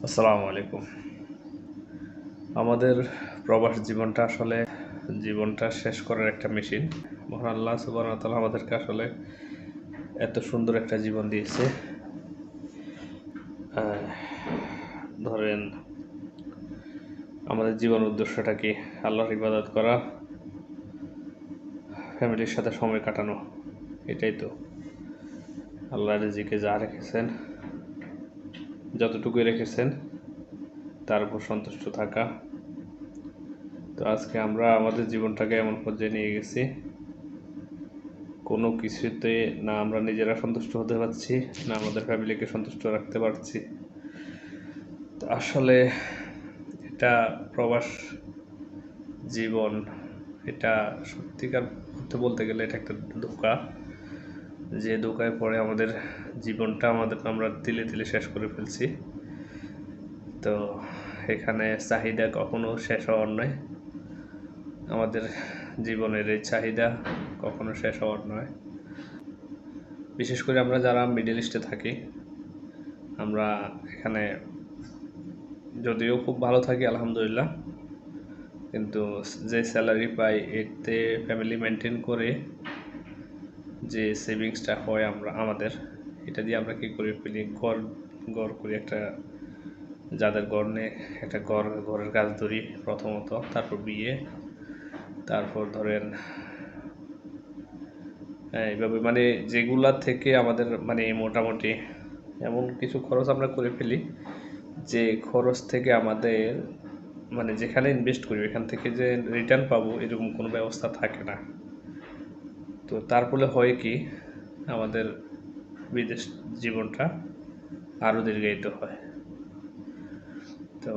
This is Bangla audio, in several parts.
আসসালামু আলাইকুম। আমাদের প্রবাস জীবনটা আসলে জীবনটা শেষ করার একটা মেশিন। মহান আল্লাহ সুবহানাহু ওয়া তাআলা আমাদেরকে আসলে এত সুন্দর একটা জীবন দিয়েছে। আহ, ধরেন আমাদের জীবন উদ্দেশ্যটা কি? আল্লাহর ইবাদত করা, ফ্যামিলির সাথে সময় কাটানো, এটাই তো। আল্লাহ রিজিকে যা রেখেছেন, যতটুকুই রেখেছেন তার উপর সন্তুষ্ট থাকা। তো আজকে আমরা আমাদের জীবনটাকে এমন পর্যায়ে নিয়ে গেছি, কোনো কিছুতে না আমরা নিজেরা সন্তুষ্ট হতে পারছি, না আমাদের ফ্যামিলিকে সন্তুষ্ট রাখতে পারছি। তো আসলে এটা প্রবাস জীবন, এটা সত্যিকার অর্থে বলতে গেলে এটা একটা ধোঁকা, যে ধোঁকায় পড়ে আমাদের জীবনটা আমরা তিলে তিলে শেষ করে ফেলছি। তো এখানে চাহিদা কখনো শেষ হওয়ার নয়, আমাদের জীবনের এই চাহিদা কখনো শেষ হওয়ার নয়। বিশেষ করে আমরা যারা মিডল ইস্টে থাকি, আমরা এখানে যদিও খুব ভালো থাকি আলহামদুলিল্লাহ, কিন্তু যে স্যালারি পাই এতে ফ্যামিলি মেনটেন করে যে সেভিংসটা হয় আমাদের, এটা দিয়ে আমরা কী করে ফেলি, ঘর করি একটা, যাদের ঘর নেই একটা ঘরের কাজ ধরি প্রথমত, তারপর বিয়ে, তারপর ধরেন এইভাবে মানে যেগুলা থেকে আমাদের মানে মোটামুটি এমন কিছু খরচ আমরা করে ফেলি যে খরচ থেকে আমাদের মানে যেখানে ইনভেস্ট করি এখান থেকে যে রিটার্ন পাবো এরকম কোনো ব্যবস্থা থাকে না। তো তার ফলে হয় কি, আমাদের বিদেশ জীবনটা আরও দীর্ঘায়িত হয়। তো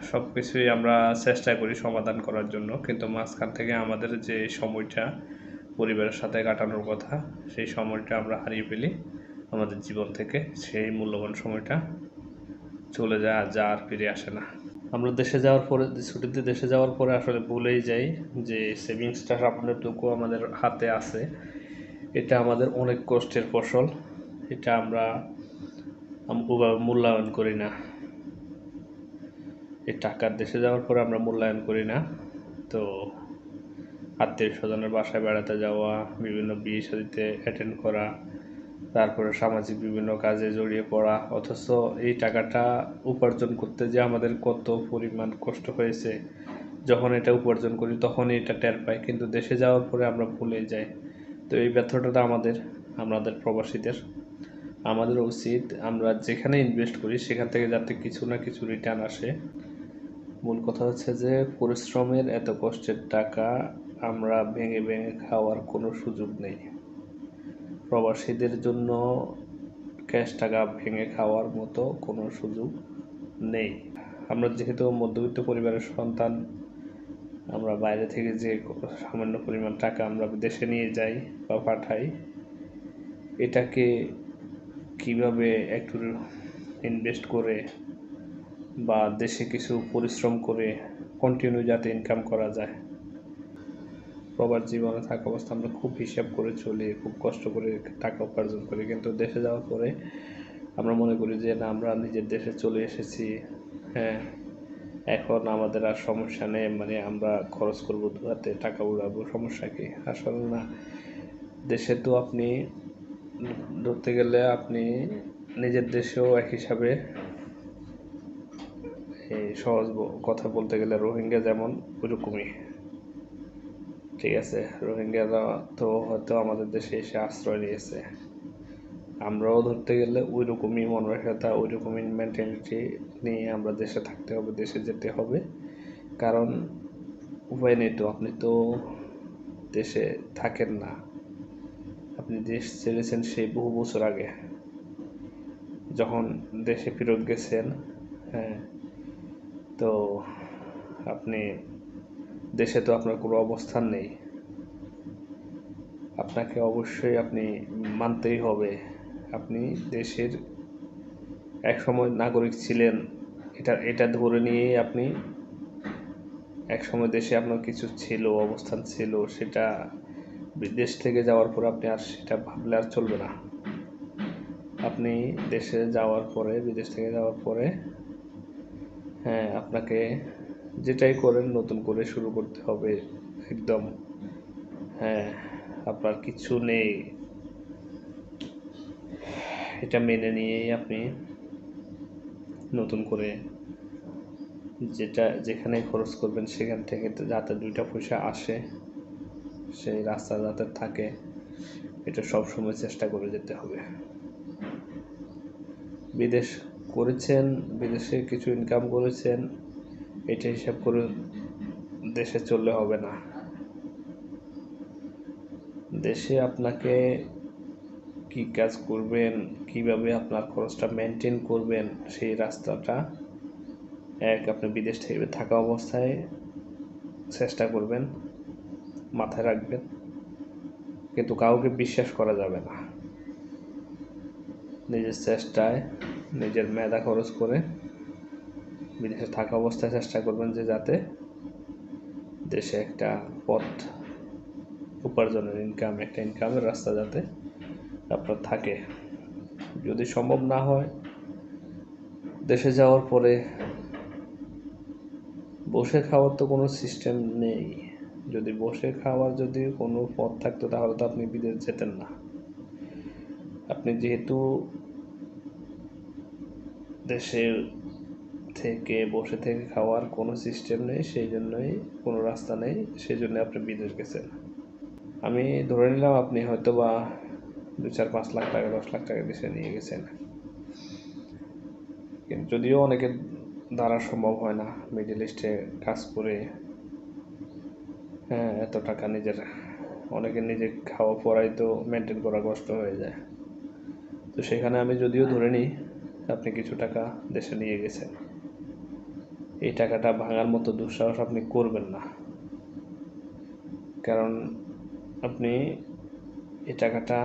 সব কিছুই আমরা চেষ্টা করি সমাধান করার জন্য, কিন্তু মাঝখান থেকে আমাদের যে সময়টা পরিবারের সাথে কাটানোর কথা, সেই সময়টা আমরা হারিয়ে ফেলি আমাদের জীবন থেকে। সেই মূল্যবান সময়টা চলে যায়, যা আর ফিরে আসে না। আমরা দেশে যাওয়ার পরে, ছুটিতে দেশে যাওয়ার পরে আসলে ভুলেই যাই যে সেভিংসটা সামান্যটুকু আমাদের হাতে আছে, এটা আমাদের অনেক কষ্টের ফসল, এটা আমরা মূল্যায়ন করি না। এই টাকার দেশে যাওয়ার পরে আমরা মূল্যায়ন করি না। তো আত্মীয় স্বজনের বাসায় বেড়াতে যাওয়া, বিভিন্ন বিয়ে শাদিতে অ্যাটেন্ড করা, তারপরে সামাজিক বিভিন্ন কাজে জড়িয়ে পড়া, অথচ এই টাকাটা উপার্জন করতে যে আমাদের কত পরিমাণ কষ্ট হয়েছে, যখন এটা উপার্জন করি তখনই এটা টের পাই, কিন্তু দেশে যাওয়ার পরে আমরা ভুলে যাই। তো এই ব্যর্থতাটা আমাদের প্রবাসীদের। আমাদের উচিত আমরা যেখানে ইনভেস্ট করি সেখান থেকে যাতে কিছু না কিছু রিটার্ন আসে। মূল কথা হচ্ছে যে পরিশ্রমের এত কষ্টের টাকা আমরা ভেঙে ভেঙে খাওয়ার কোনো সুযোগ নেই। প্রবাসীদের জন্য ক্যাশ টাকা ভেঙে খাওয়ার মতো কোনো সুযোগ নেই। আমরা যেহেতু মধ্যবিত্ত পরিবারের সন্তান, আমরা বাইরে থেকে যে সামান্য পরিমাণ টাকা আমরা দেশে নিয়ে যাই বা পাঠাই, এটাকে কিভাবে একটু ইনভেস্ট করে বা দেশে কিছু পরিশ্রম করে কন্টিনিউ যাতে ইনকাম করা যায়। প্রবাস জীবনে থাকা অবস্থা আমরা খুব হিসাব করে চলি, খুব কষ্ট করে টাকা উপার্জন করি, কিন্তু দেশে যাওয়ার পরে আমরা মনে করি যে না, আমরা নিজের দেশে চলে এসেছি, হ্যাঁ এখন আমাদের আর সমস্যা নেই, মানে আমরা খরচ করবো দুহাতে, টাকা উড়াবো, সমস্যা কি? আসলে না, দেশে তো আপনি ধরতে গেলে আপনি নিজের দেশেও এক হিসাবে, এই সহজ কথা বলতে গেলে রোহিঙ্গা যেমন ওইরকমই, ঠিক আছে? রোহিঙ্গারা তো হয়তো আমাদের দেশে এসে আশ্রয় নিয়েছে, আমরাও ধরতে গেলে ওই রকমই মানসিকতা, ওই রকমই মেন্টালিটি নিয়ে আমরা দেশে থাকতে হবে, দেশে যেতে হবে। কারণ উপায় নেই তো, আপনি তো দেশে থাকেন না, আপনি দেশ ছেড়েছেন সেই বহু বছর আগে, যখন দেশে ফেরত গেছেন, হ্যাঁ, তো আপনি দেশে তো আপনার কোনো অবস্থান নেই, আপনাকে অবশ্যই আপনি মানতেই হবে আপনি দেশের একসময় নাগরিক ছিলেন, এটা ধরে নিয়েই আপনি একসময় দেশে আপনার কিছু ছিল, অবস্থান ছিল, সেটা বিদেশ থেকে যাওয়ার পর আপনি আর সেটা ভাবলে আর চলবে না। আপনি দেশে যাওয়ার পরে, বিদেশ থেকে যাওয়ার পরে, হ্যাঁ, আপনাকে যেটাই করেন নতুন করে শুরু করতে হবে একদম। হ্যাঁ, আপনার কিছু নেই, এটা মেনে নিয়েই আপনি নতুন করে যেখানে খরচ করবেন সেখান থেকে যাতে 2টা পয়সা আসে, সেই রাস্তা যাতে থাকে, এটা সবসময় চেষ্টা করে যেতে হবে। বিদেশ করেছেন, বিদেশে কিছু ইনকাম করেছেন, এটা হিসাব করে দেশে চললে হবে না। দেশে আপনাকে কি কাজ করবেন, কিভাবে আপনার খরচটা মেনটেন করবেন, সেই রাস্তাটা আপনি বিদেশ থেকে থাকা অবস্থায় চেষ্টা করবেন, মাথায় রাখবেন, কিন্তু কাউকে বিশ্বাস করা যাবে না। নিজের চেষ্টায়, নিজের মেধা খরচ করে বিদেশে থাকা অবস্থায় চেষ্টা করবেন যে যাতে দেশে একটা পথ উপার্জনের একটা ইনকামের রাস্তা যাতে আপনার থাকে। যদি সম্ভব না হয়, দেশে যাওয়ার পরে বসে খাওয়ার তো কোনো সিস্টেম নেই। যদি বসে খাওয়ার কোনো পথ থাকতো তাহলে তো আপনি বিদেশ যেতেন না। আপনি যেহেতু দেশের থেকে বসে থেকে খাওয়ার কোনো সিস্টেম নেই, সেই জন্যই কোনো রাস্তা নেই, সেই জন্য আপনি বিদেশ গেছেন। আমি ধরে নিলাম আপনি হয়তো বা 2-4-5 লাখ টাকা, 10 লাখ টাকা দেশে নিয়ে গেছেন, কিন্তু যদিও অনেকের দ্বারা সম্ভব হয় না মিডল ইস্টে কাজ করে, হ্যাঁ, এত টাকা অনেকের নিজে খাওয়া পড়াই তো মেনটেন করা কষ্ট হয়ে যায়। তো সেখানে আমি যদিও ধরে নিই আপনি কিছু টাকা দেশে নিয়ে গেছেন, এই টাকাটা ভাঙার মতো দুঃসাহস আপনি করবেন না, কারণ আপনি এই টাকাটা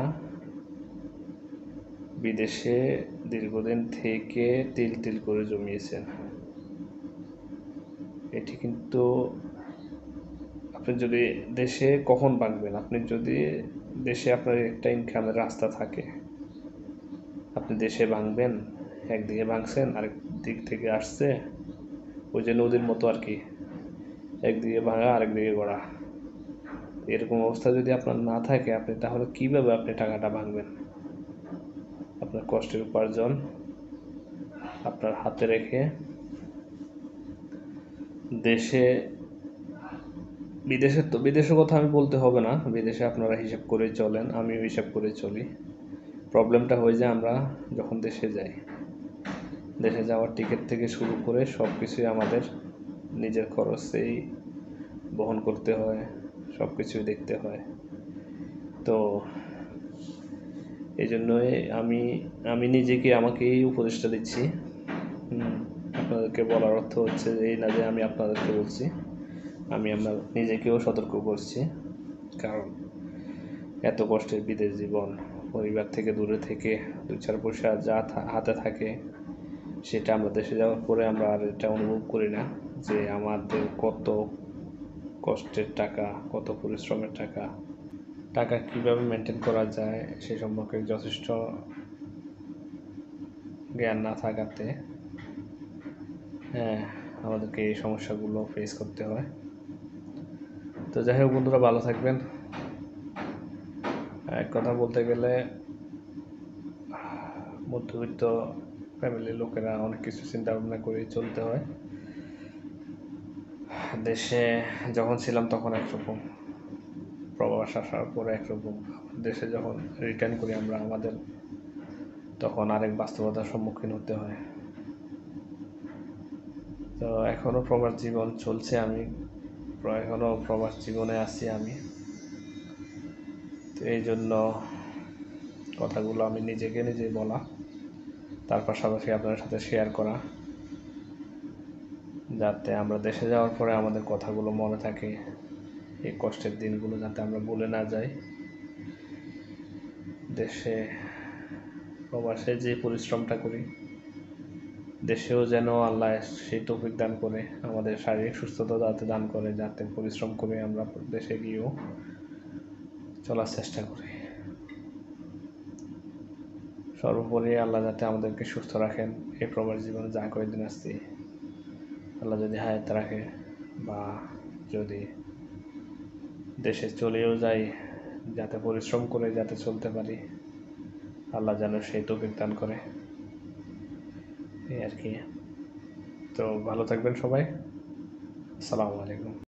বিদেশে দীর্ঘদিন থেকে তিল তিল করে জমিয়েছেন। এটি কিন্তু আপনি যদি দেশে কখন ভাঙবেন, আপনি যদি দেশে আপনার একটা ইনকামের রাস্তা থাকে, আপনি দেশে ভাঙবেন, একদিকে ভাঙছেন, আরেক দিক থেকে আসছে, ওই যে নদীর মতো আর কি, একদিকে ভাঙা আরেকদিকে গড়া। এরকম অবস্থা যদি আপনার না থাকে, আপনি তাহলে কিভাবে আপনি টাকাটা ভাঙবেন? আপনার কষ্টের উপার্জন আপনার হাতে রেখে বিদেশের কথা আমি বলতে হবে না, বিদেশে আপনারা হিসাব করেই চলেন, আমিও হিসাব করে চলি। প্রবলেমটা হয়ে যায় আমরা যখন দেশে যাই, দেশে যাওয়ার টিকিট থেকে শুরু করে সব কিছুই আমাদের নিজের খরচেই বহন করতে হয়, সব কিছুই দেখতে হয়। তো এই জন্যই আমি নিজেকে আমাকেই উপদেশটা দিচ্ছি। আপনাদেরকে বলার অর্থ হচ্ছে যে এই না যে আমি আপনাদেরকে বলছি, আমি আমার নিজেকেও সতর্ক করছি, কারণ এত কষ্টের বিদেশ জীবন, পরিবার থেকে দূরে থেকে 2-4 পয়সা যা হাতে থাকে সেটা আমরা দেশে যাওয়ার পরে আমরা আর এটা অনুভব করি না যে আমাদের কত কষ্টের টাকা, কত পরিশ্রমের টাকা কীভাবে মেনটেন করা যায় সে সম্পর্কে যথেষ্ট জ্ঞান না থাকাতে, হ্যাঁ, আমাদেরকে এই সমস্যাগুলো ফেস করতে হয়। তো যাই হোক বন্ধুরা, ভালো থাকবেন। এক কথা বলতে গেলে মধ্যবিত্ত ফ্যামিলির লোকেরা অনেক কিছু চিন্তা ভাবনা করে চলতে হয়। দেশে যখন ছিলাম তখন একরকম, প্রবাস আসার পরে একরকম, দেশে যখন রিটার্ন করি আমরা আমাদের তখন আরেক বাস্তবতার সম্মুখীন হতে হয়। তো এখনও প্রবাস জীবন চলছে, এখনও প্রবাস জীবনে আছি আমি। তো এই জন্য কথাগুলো আমি নিজেকে নিজে বলা, তার পাশাপাশি আপনাদের সাথে শেয়ার করা, যাতে আমরা দেশে যাওয়ার পরে আমাদের কথাগুলো মনে থাকে, এই কষ্টের দিনগুলো যাতে আমরা ভুলে না যাই। দেশে প্রবাসে যে পরিশ্রমটা করি, দেশেও যেন আল্লাহ সেই তৌফিক দান করে, আমাদের শারীরিক সুস্থতা যাতে দান করে, যাতে পরিশ্রম করে আমরা দেশে গিয়েও চলার চেষ্টা করি। সর্বোপরি আল্লাহ যাতে আমাদেরকে সুস্থ রাখেন, এই প্রবাস জীবনে যা কয়েকদিন আসছি আল্লাহ যদি হায়াত রাখে বা যদি দেশে চলেও যাই, যাতে পরিশ্রম করে যাতে চলতে পারি, আল্লাহ যেন সেই তৌফিক দান করে, এই আর কি। তো ভালো থাকবেন সবাই। আসসালামু আলাইকুম।